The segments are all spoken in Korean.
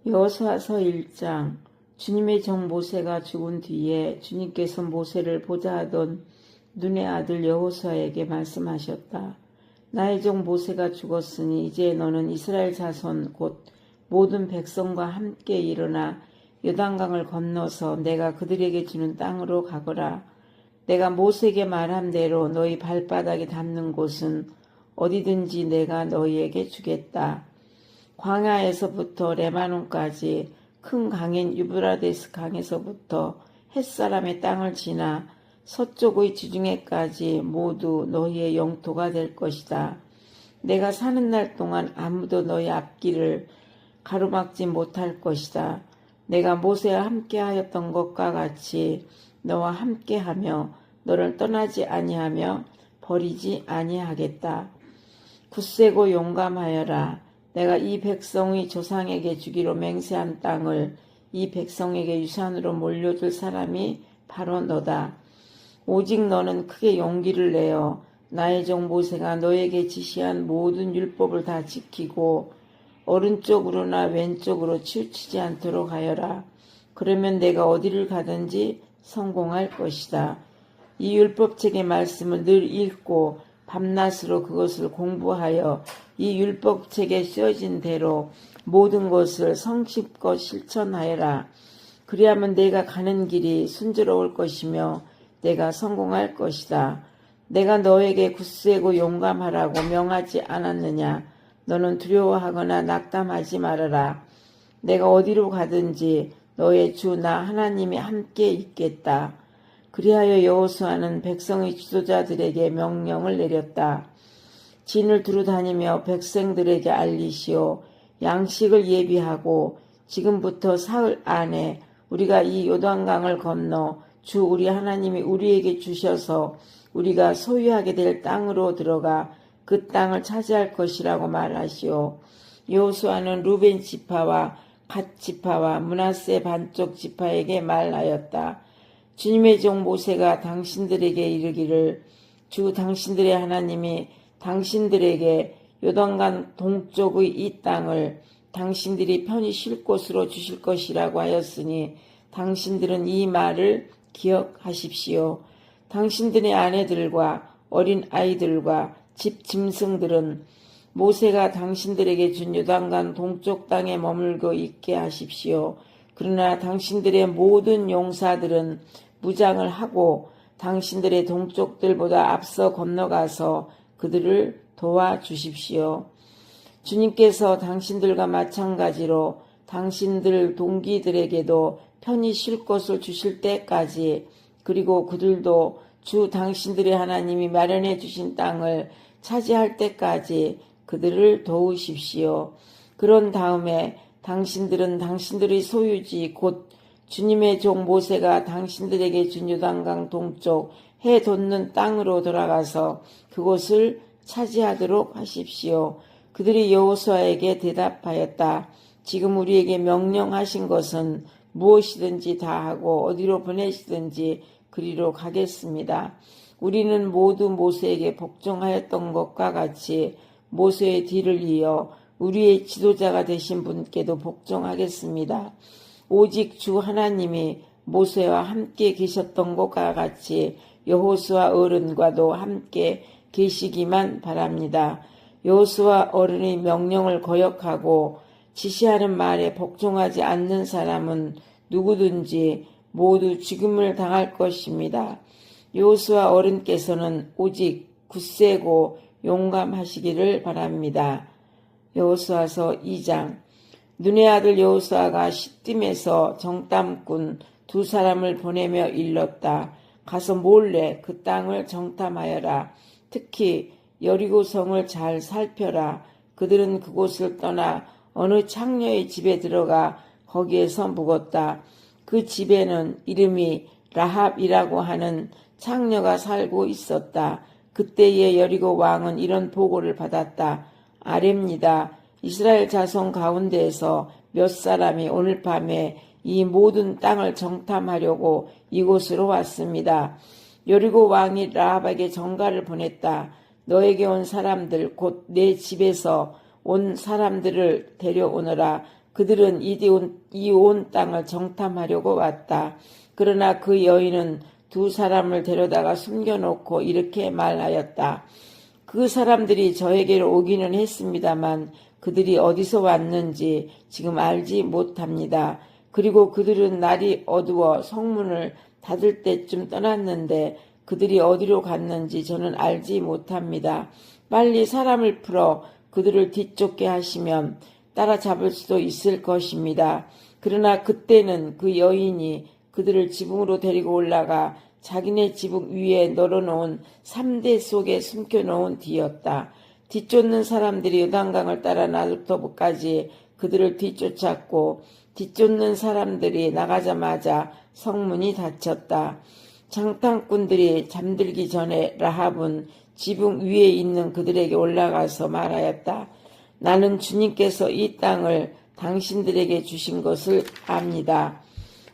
여호수아서 1장. 주님의 종 모세가 죽은 뒤에 주님께서 모세를 보자 하던 눈의 아들 여호수아에게 말씀하셨다. 나의 종 모세가 죽었으니 이제 너는 이스라엘 자손 곧 모든 백성과 함께 일어나 요단강을 건너서 내가 그들에게 주는 땅으로 가거라. 내가 모세에게 말한 대로 너희 발바닥에 닿는 곳은 어디든지 내가 너희에게 주겠다. 광야에서부터 레바논까지 큰 강인 유브라데스 강에서부터 햇사람의 땅을 지나 서쪽의 지중해까지 모두 너희의 영토가 될 것이다. 내가 사는 날 동안 아무도 너희 앞길을 가로막지 못할 것이다. 내가 모세와 함께하였던 것과 같이 너와 함께하며 너를 떠나지 아니하며 버리지 아니하겠다. 굳세고 용감하여라. 내가 이 백성의 조상에게 주기로 맹세한 땅을 이 백성에게 유산으로 물려줄 사람이 바로 너다. 오직 너는 크게 용기를 내어 나의 종 모세가 너에게 지시한 모든 율법을 다 지키고 오른쪽으로나 왼쪽으로 치우치지 않도록 하여라. 그러면 내가 어디를 가든지 성공할 것이다. 이 율법책의 말씀을 늘 읽고 밤낮으로 그것을 공부하여 이 율법책에 쓰여진 대로 모든 것을 성실껏 실천하여라. 그리하면 내가 가는 길이 순조로울 것이며 내가 성공할 것이다. 내가 너에게 굳세고 용감하라고 명하지 않았느냐? 너는 두려워하거나 낙담하지 말아라. 내가 어디로 가든지 너의 주 나 하나님이 함께 있겠다. 그리하여 여호수아는 백성의 지도자들에게 명령을 내렸다. 진을 두루 다니며 백성들에게 알리시오. 양식을 예비하고 지금부터 사흘 안에 우리가 이 요단강을 건너 주 우리 하나님이 우리에게 주셔서 우리가 소유하게 될 땅으로 들어가 그 땅을 차지할 것이라고 말하시오. 여호수아는 루벤 지파와 갓 지파와 므낫세 반쪽 지파에게 말하였다. 주님의 종 모세가 당신들에게 이르기를 주 당신들의 하나님이 당신들에게 요단강 동쪽의 이 땅을 당신들이 편히 쉴 곳으로 주실 것이라고 하였으니 당신들은 이 말을 기억하십시오. 당신들의 아내들과 어린 아이들과 집 짐승들은 모세가 당신들에게 준 요단강 동쪽 땅에 머물고 있게 하십시오. 그러나 당신들의 모든 용사들은 무장을 하고 당신들의 동족들보다 앞서 건너가서 그들을 도와주십시오. 주님께서 당신들과 마찬가지로 당신들 동기들에게도 편히 쉴 것을 주실 때까지 그리고 그들도 주 당신들의 하나님이 마련해 주신 땅을 차지할 때까지 그들을 도우십시오. 그런 다음에 당신들은 당신들의 소유지 곧 주님의 종 모세가 당신들에게 준 요단강 동쪽 해 돋는 땅으로 돌아가서 그곳을 차지하도록 하십시오. 그들이 여호수아에게 대답하였다. 지금 우리에게 명령하신 것은 무엇이든지 다 하고 어디로 보내시든지 그리로 가겠습니다. 우리는 모두 모세에게 복종하였던 것과 같이 모세의 뒤를 이어 우리의 지도자가 되신 분께도 복종하겠습니다. 오직 주 하나님이 모세와 함께 계셨던 것과 같이 여호수아 어른과도 함께 계시기만 바랍니다. 여호수아 어른의 명령을 거역하고 지시하는 말에 복종하지 않는 사람은 누구든지 모두 죽음을 당할 것입니다. 여호수아 어른께서는 오직 굳세고 용감하시기를 바랍니다. 여호수아서 2장. 눈의 아들 여호수아가 시딤에서 정탐꾼 두 사람을 보내며 일렀다. 가서 몰래 그 땅을 정탐하여라. 특히 여리고성을 잘 살펴라. 그들은 그곳을 떠나 어느 창녀의 집에 들어가 거기에서 묵었다. 그 집에는 이름이 라합이라고 하는 창녀가 살고 있었다. 그때의 여리고 왕은 이런 보고를 받았다. 아뢰입니다. 이스라엘 자손 가운데에서 몇 사람이 오늘 밤에 이 모든 땅을 정탐하려고 이곳으로 왔습니다. 여리고 왕이 라합에게 전가를 보냈다. 너에게 온 사람들 곧 내 집에서 온 사람들을 데려오너라. 그들은 이 온 땅을 정탐하려고 왔다. 그러나 그 여인은 두 사람을 데려다가 숨겨놓고 이렇게 말하였다. 그 사람들이 저에게로 오기는 했습니다만 그들이 어디서 왔는지 지금 알지 못합니다. 그리고 그들은 날이 어두워 성문을 닫을 때쯤 떠났는데 그들이 어디로 갔는지 저는 알지 못합니다. 빨리 사람을 풀어 그들을 뒤쫓게 하시면 따라잡을 수도 있을 것입니다. 그러나 그때는 그 여인이 그들을 지붕으로 데리고 올라가 자기네 지붕 위에 널어놓은 3대 속에 숨겨놓은 뒤였다. 뒤쫓는 사람들이 요단강을 따라 나루터까지 그들을 뒤쫓았고 뒤쫓는 사람들이 나가자마자 성문이 닫혔다. 장탄꾼들이 잠들기 전에 라합은 지붕 위에 있는 그들에게 올라가서 말하였다. 나는 주님께서 이 땅을 당신들에게 주신 것을 압니다.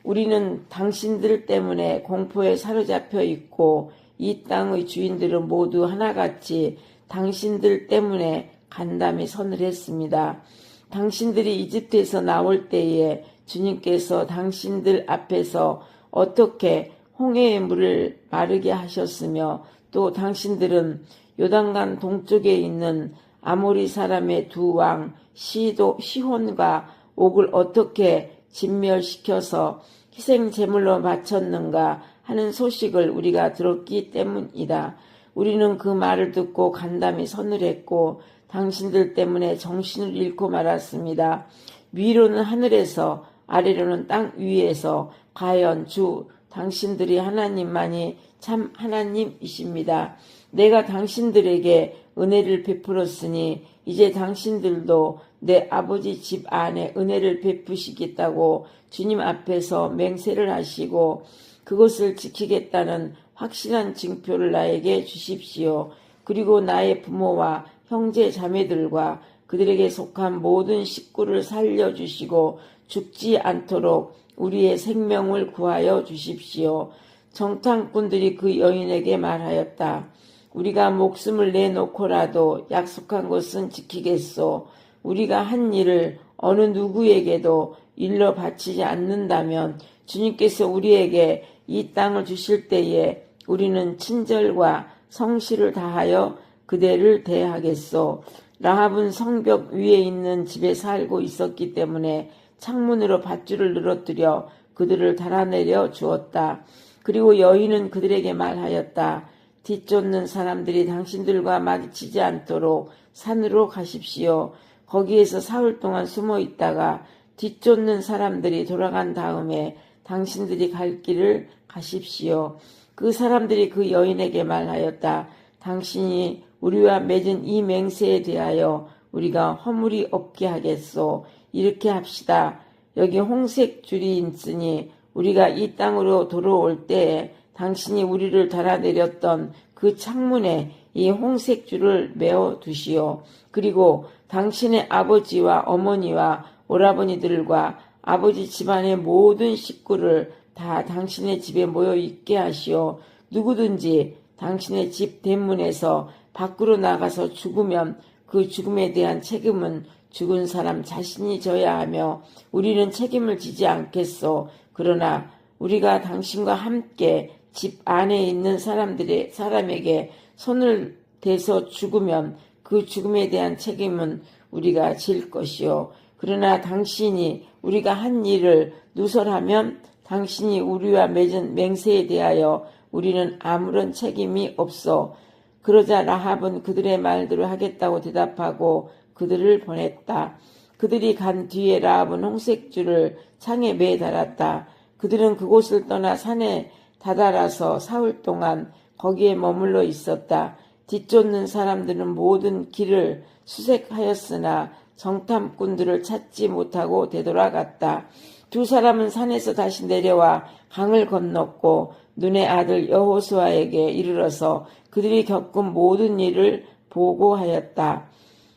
우리는 당신들 때문에 공포에 사로잡혀 있고 이 땅의 주인들은 모두 하나같이 당신들 때문에 간담이 선을 했습니다. 당신들이 이집트에서 나올 때에 주님께서 당신들 앞에서 어떻게 홍해의 물을 마르게 하셨으며 또 당신들은 요단강 동쪽에 있는 아모리 사람의 두 왕 시혼과 옥을 어떻게 진멸시켜서 희생 제물로 바쳤는가 하는 소식을 우리가 들었기 때문이다. 우리는 그 말을 듣고 간담이 서늘했고 당신들 때문에 정신을 잃고 말았습니다. 위로는 하늘에서 아래로는 땅 위에서 과연 주 당신들이 하나님만이 참 하나님이십니다. 내가 당신들에게 은혜를 베풀었으니 이제 당신들도 내 아버지 집 안에 은혜를 베푸시겠다고 주님 앞에서 맹세를 하시고 그것을 지키겠다는 확실한 징표를 나에게 주십시오. 그리고 나의 부모와 형제 자매들과 그들에게 속한 모든 식구를 살려주시고 죽지 않도록 우리의 생명을 구하여 주십시오. 정탐꾼들이 그 여인에게 말하였다. 우리가 목숨을 내놓고라도 약속한 것은 지키겠소. 우리가 한 일을 어느 누구에게도 일러 바치지 않는다면 주님께서 우리에게 이 땅을 주실 때에 우리는 친절과 성실을 다하여 그대를 대하겠소. 라합은 성벽 위에 있는 집에 살고 있었기 때문에 창문으로 밧줄을 늘어뜨려 그들을 달아내려 주었다. 그리고 여인은 그들에게 말하였다. 뒤쫓는 사람들이 당신들과 마주치지 않도록 산으로 가십시오. 거기에서 사흘 동안 숨어 있다가 뒤쫓는 사람들이 돌아간 다음에 당신들이 갈 길을 가십시오. 그 사람들이 그 여인에게 말하였다. 당신이 우리와 맺은 이 맹세에 대하여 우리가 허물이 없게 하겠소. 이렇게 합시다. 여기 홍색 줄이 있으니 우리가 이 땅으로 돌아올 때에 당신이 우리를 달아내렸던 그 창문에 이 홍색 줄을 메어 두시오. 그리고 당신의 아버지와 어머니와 오라버니들과 아버지 집안의 모든 식구를 다 당신의 집에 모여 있게 하시오. 누구든지 당신의 집 대문에서 밖으로 나가서 죽으면 그 죽음에 대한 책임은 죽은 사람 자신이 져야 하며 우리는 책임을 지지 않겠소. 그러나 우리가 당신과 함께 집 안에 있는 사람에게 손을 대서 죽으면 그 죽음에 대한 책임은 우리가 질 것이요. 그러나 당신이 우리가 한 일을 누설하면 당신이 우리와 맺은 맹세에 대하여 우리는 아무런 책임이 없어. 그러자 라합은 그들의 말대로 하겠다고 대답하고 그들을 보냈다. 그들이 간 뒤에 라합은 홍색줄을 창에 매달았다. 그들은 그곳을 떠나 산에 다다라서 사흘 동안 거기에 머물러 있었다. 뒤쫓는 사람들은 모든 길을 수색하였으나 정탐꾼들을 찾지 못하고 되돌아갔다. 두 사람은 산에서 다시 내려와 강을 건넜고 눈의 아들 여호수아에게 이르러서 그들이 겪은 모든 일을 보고하였다.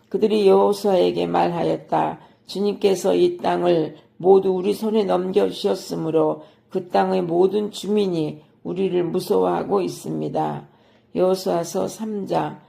그들이 여호수아에게 말하였다. 주님께서 이 땅을 모두 우리 손에 넘겨주셨으므로 그 땅의 모든 주민이 우리를 무서워하고 있습니다. 여호수아서 3장.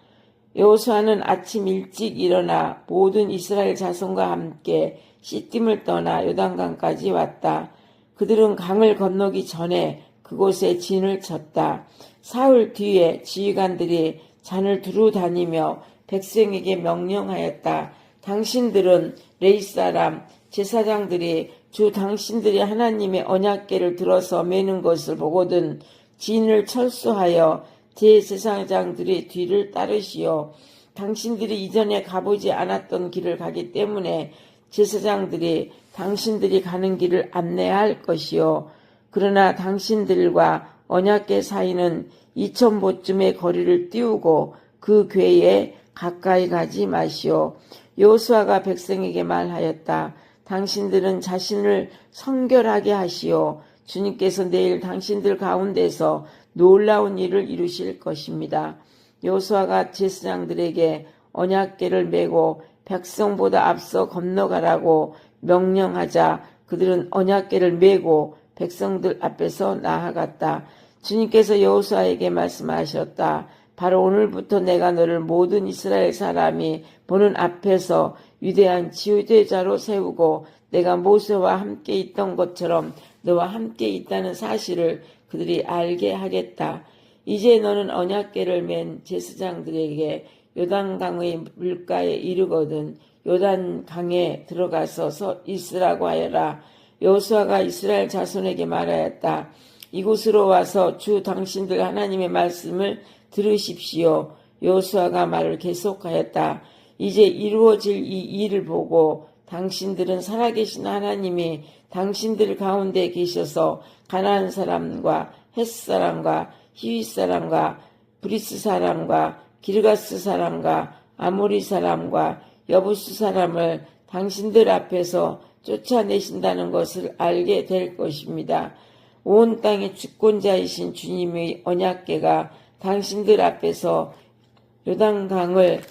여호수아는 아침 일찍 일어나 모든 이스라엘 자손과 함께 시딤을 떠나 요단강까지 왔다. 그들은 강을 건너기 전에 그곳에 진을 쳤다. 사흘 뒤에 지휘관들이 잔을 두루 다니며 백성에게 명령하였다. 당신들은 레위 사람 제사장들이 주 당신들이 하나님의 언약궤를 들어서 매는 것을 보거든 진을 철수하여 제사장들의 뒤를 따르시오. 당신들이 이전에 가보지 않았던 길을 가기 때문에 제사장들이 당신들이 가는 길을 안내할 것이요. 그러나 당신들과 언약궤 사이는 2000보쯤의 거리를 띄우고 그 궤에 가까이 가지 마시오. 여호수아가 백성에게 말하였다. 당신들은 자신을 성결하게 하시오. 주님께서 내일 당신들 가운데서 놀라운 일을 이루실 것입니다. 여호수아가 제사장들에게 언약궤를 메고 백성보다 앞서 건너가라고 명령하자 그들은 언약궤를 메고 백성들 앞에서 나아갔다. 주님께서 여호수아에게 말씀하셨다. 바로 오늘부터 내가 너를 모든 이스라엘 사람이 보는 앞에서 위대한 지도자로 세우고 내가 모세와 함께 있던 것처럼 너와 함께 있다는 사실을 그들이 알게 하겠다. 이제 너는 언약궤를 맨 제사장들에게 요단강의 물가에 이르거든 요단강에 들어가서 서 있으라고 하여라. 여호수아가 이스라엘 자손에게 말하였다. 이곳으로 와서 주 당신들 하나님의 말씀을 들으십시오. 여호수아가 말을 계속하였다. 이제 이루어질 이 일을 보고 당신들은 살아계신 하나님이 당신들 가운데 계셔서 가나안 사람과 헷 사람과 히윗 사람과 브리스 사람과 기르가스 사람과 아모리 사람과 여부스 사람을 당신들 앞에서 쫓아내신다는 것을 알게 될 것입니다. 온 땅의 주권자이신 주님의 언약궤가 당신들 앞에서 요단강을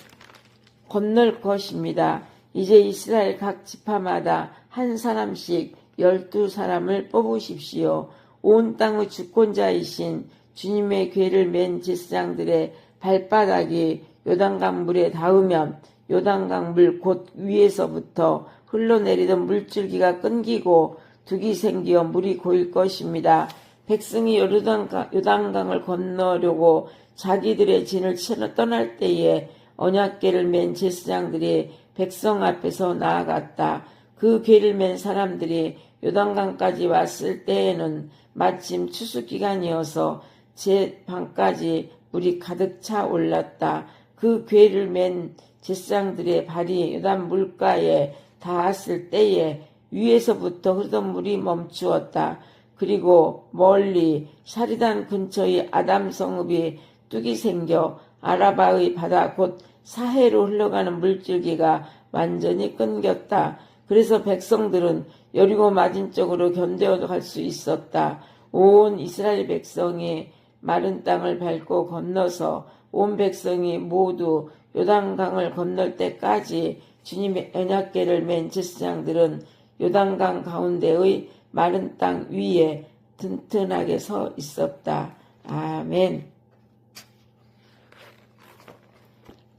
건널 것입니다. 이제 이스라엘 각 지파마다 한 사람씩 12사람을 뽑으십시오. 온 땅의 주권자이신 주님의 궤를 맨 제사장들의 발바닥이 요단강 물에 닿으면 요단강 물 곧 위에서부터 흘러내리던 물줄기가 끊기고 둑이 생기어 물이 고일 것입니다. 백성이 요단강을 건너려고 자기들의 진을 떠날 때에 언약궤를 맨 제사장들이 백성 앞에서 나아갔다. 그 궤를 맨 사람들이 요단강까지 왔을 때에는 마침 추수기간이어서 제 방까지 물이 가득 차 올랐다. 그 궤를 맨 제사장들의 발이 요단 물가에 닿았을 때에 위에서부터 흐르던 물이 멈추었다. 그리고 멀리 샤리단 근처의 아담 성읍이 뚝이 생겨 아라바의 바다 곧 사해로 흘러가는 물줄기가 완전히 끊겼다. 그래서 백성들은 여리고 맞은쪽으로 견뎌갈 수 있었다. 온 이스라엘 백성이 마른 땅을 밟고 건너서 온 백성이 모두 요단강을 건널 때까지 주님의 언약궤를 맨 제사장들은 요단강 가운데의 마른 땅 위에 튼튼하게 서 있었다. 아멘.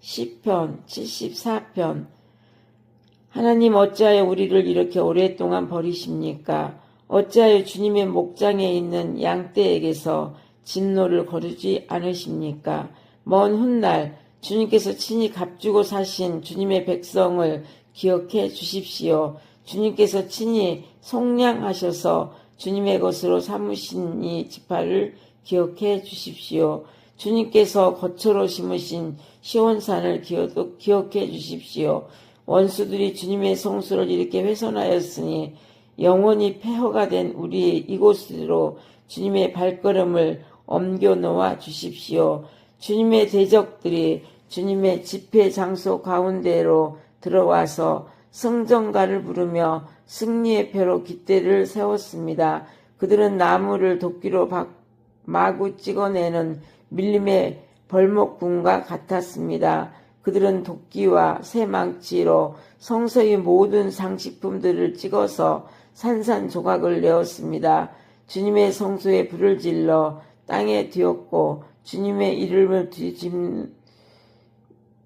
시편 74편. 하나님 어찌하여 우리를 이렇게 오랫동안 버리십니까? 어찌하여 주님의 목장에 있는 양떼에게서 진노를 거두지 않으십니까? 먼 훗날 주님께서 친히 값주고 사신 주님의 백성을 기억해 주십시오. 주님께서 친히 속량하셔서 주님의 것으로 삼으신 이 지파를 기억해 주십시오. 주님께서 거처로 심으신 시온산을 기억해 주십시오. 원수들이 주님의 성소를 이렇게 훼손하였으니 영원히 폐허가 된 우리 이곳으로 주님의 발걸음을 옮겨 놓아 주십시오. 주님의 대적들이 주님의 집회 장소 가운데로 들어와서 성전가를 부르며 승리의 표로 깃대를 세웠습니다. 그들은 나무를 도끼로 마구 찍어내는 밀림의 벌목군과 같았습니다. 그들은 도끼와 쇠망치로 성소의 모든 상식품들을 찍어서 산산조각을 내었습니다. 주님의 성소에 불을 질러 땅에 뒤엎고 주님의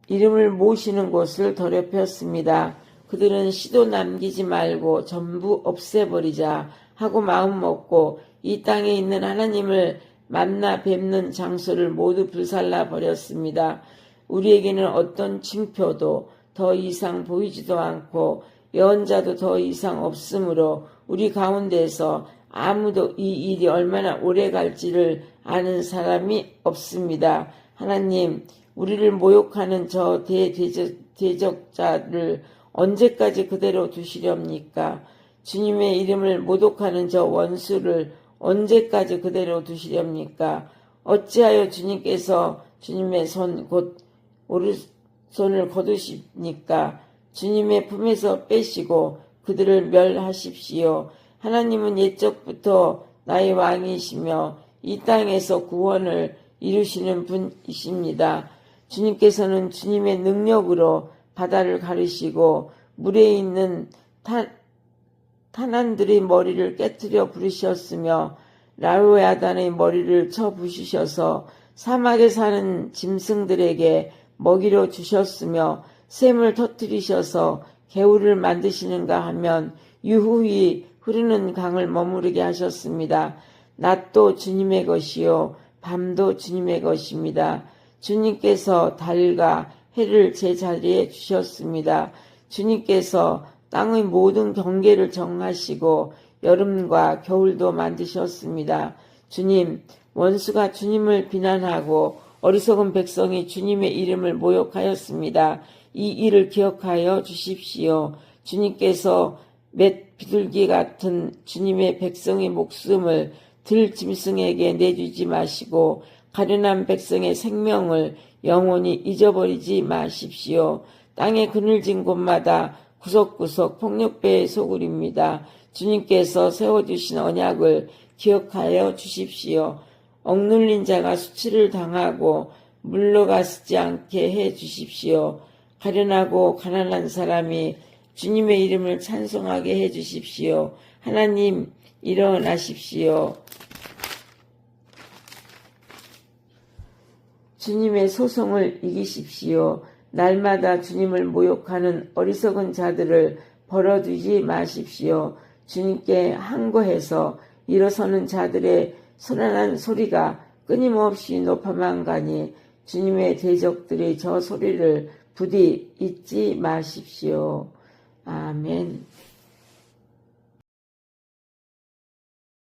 이름을 모시는 곳을 더럽혔습니다. 그들은 씨도 남기지 말고 전부 없애버리자 하고 마음 먹고 이 땅에 있는 하나님을 만나 뵙는 장소를 모두 불살라 버렸습니다. 우리에게는 어떤 징표도 더 이상 보이지도 않고 예언자도 더 이상 없으므로 우리 가운데서 아무도 이 일이 얼마나 오래 갈지를 아는 사람이 없습니다. 하나님, 우리를 모욕하는 저 대적자를 언제까지 그대로 두시렵니까? 주님의 이름을 모독하는 저 원수를 언제까지 그대로 두시렵니까? 어찌하여 주님께서 주님의 손 곧 오른손을 거두십니까? 주님의 품에서 빼시고 그들을 멸하십시오. 하나님은 옛적부터 나의 왕이시며 이 땅에서 구원을 이루시는 분이십니다. 주님께서는 주님의 능력으로 바다를 가르시고 물에 있는 탄환들의 머리를 깨뜨려 부르셨으며 라우야단의 머리를 쳐 부수셔서 사막에 사는 짐승들에게 먹이로 주셨으며 샘을 터뜨리셔서 개울을 만드시는가 하면 유후히 흐르는 강을 머무르게 하셨습니다. 낮도 주님의 것이요 밤도 주님의 것입니다. 주님께서 달과 해를 제자리에 주셨습니다. 주님께서 땅의 모든 경계를 정하시고 여름과 겨울도 만드셨습니다. 주님, 원수가 주님을 비난하고 어리석은 백성이 주님의 이름을 모욕하였습니다. 이 일을 기억하여 주십시오. 주님께서 맷 비둘기 같은 주님의 백성의 목숨을 들짐승에게 내주지 마시고 가련한 백성의 생명을 영원히 잊어버리지 마십시오. 땅의 그늘진 곳마다 구석구석 폭력배의 소굴입니다. 주님께서 세워주신 언약을 기억하여 주십시오. 억눌린 자가 수치를 당하고 물러가지 않게 해 주십시오. 가련하고 가난한 사람이 주님의 이름을 찬송하게 해 주십시오. 하나님, 일어나십시오. 주님의 소송을 이기십시오. 날마다 주님을 모욕하는 어리석은 자들을 벌어두지 마십시오. 주님께 항거해서 일어서는 자들의 소란한 소리가 끊임없이 높아만 가니 주님의 대적들의 저 소리를 부디 잊지 마십시오. 아멘.